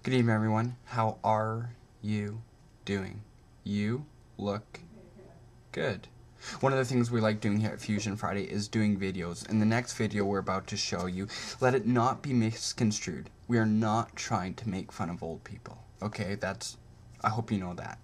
Good evening, everyone. How are you doing? You look good. One of the things we like doing here at Fusion Friday is doing videos. In the next video we're about to show you, let it not be misconstrued. We are not trying to make fun of old people. Okay, I hope you know that.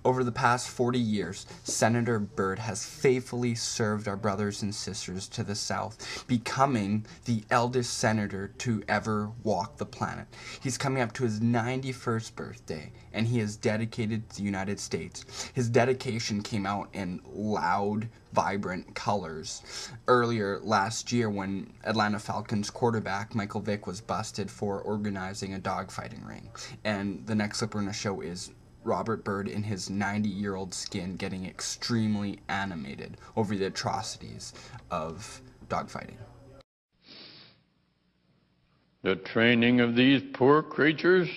Over the past 40 years, Senator Byrd has faithfully served our brothers and sisters to the South, becoming the eldest senator to ever walk the planet. He's coming up to his 91st birthday, and he is dedicated to the United States. His dedication came out in loud, vibrant colors earlier last year when Atlanta Falcons quarterback Michael Vick was busted for organizing a dogfighting ring. And the next clip we're going to show is Robert Byrd in his 90-year-old skin getting extremely animated over the atrocities of dogfighting. The training of these poor creatures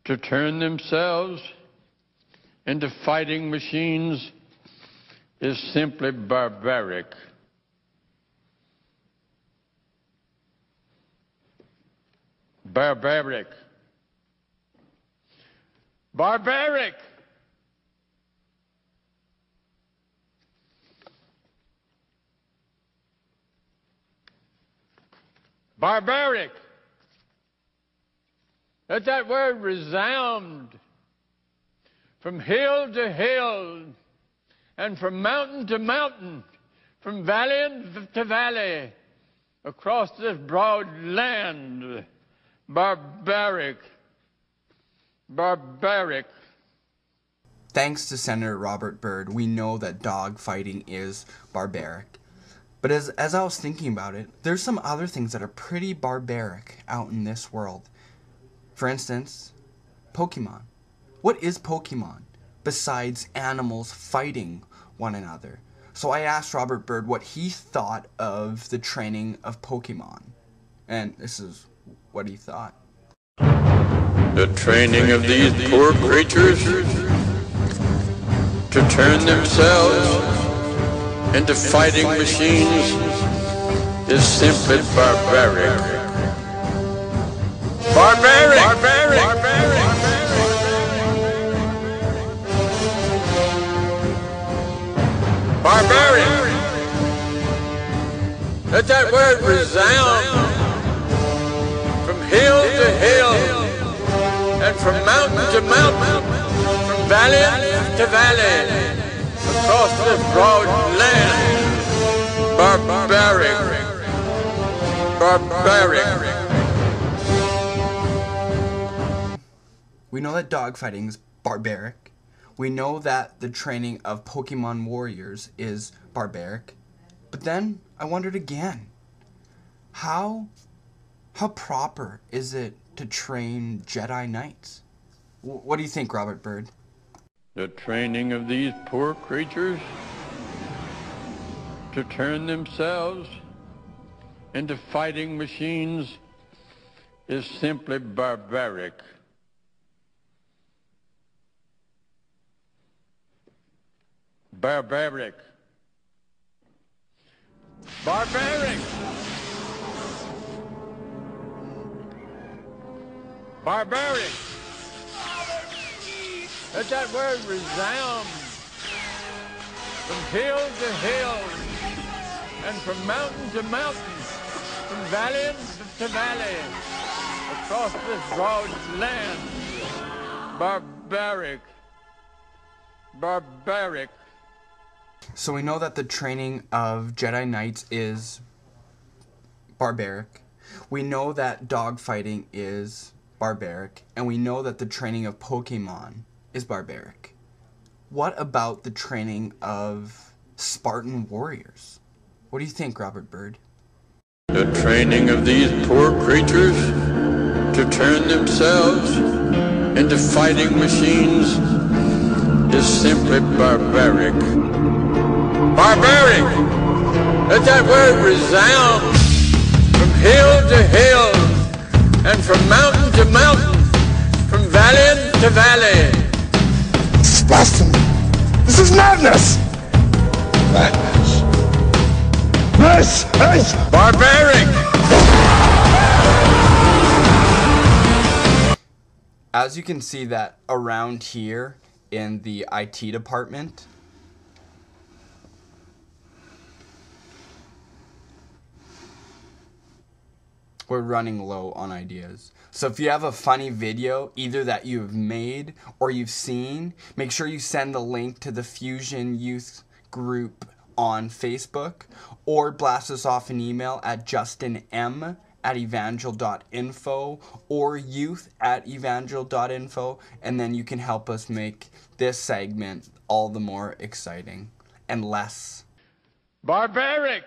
to turn themselves into fighting machines is simply barbaric. Barbaric. Barbaric! Barbaric! Let that word resound from hill to hill and from mountain to mountain, from valley to valley, across this broad land. Barbaric. Barbaric. Thanks to Senator Robert Byrd, we know that dog fighting is barbaric. But as I was thinking about it, there's some other things that are pretty barbaric out in this world. For instance, Pokemon. What is Pokemon besides animals fighting one another? So I asked Robert Byrd what he thought of the training of Pokemon. And this is what he thought. The training of these poor creatures to turn themselves into fighting machines is simply barbaric. Barbaric! Barbaric! Barbaric! Let that word resound from hill to hill and from mountain to mountain, from valley to valley, across this broad land. Barbaric. Barbaric. We know that dogfighting is barbaric. We know that the training of Pokemon warriors is barbaric. But then I wondered again, how proper is it to train Jedi Knights? What do you think, Robert Byrd? The training of these poor creatures to turn themselves into fighting machines is simply barbaric. Barbaric. Barbaric! Barbaric! Let that word resound from hill to hill and from mountain to mountain, from valley to valley, across this broad land. Barbaric. Barbaric. So we know that the training of Jedi Knights is barbaric. We know that dogfighting is barbaric. And we know that the training of Pokemon is barbaric. What about the training of Spartan warriors? What do you think, Robert Byrd? The training of these poor creatures to turn themselves into fighting machines is simply barbaric. Barbaric! Let that word resound from hill to hill and from mountain to mountain, from valley to valley. Spartan! This is madness! Madness? This is barbaric! As you can see that around here in the IT department, we're running low on ideas. So if you have a funny video, either that you've made or you've seen, make sure you send the link to the Fusion Youth group on Facebook, or blast us off an email at justinm@evangel.info or youth@evangel.info, and then you can help us make this segment all the more exciting and less Barbaric!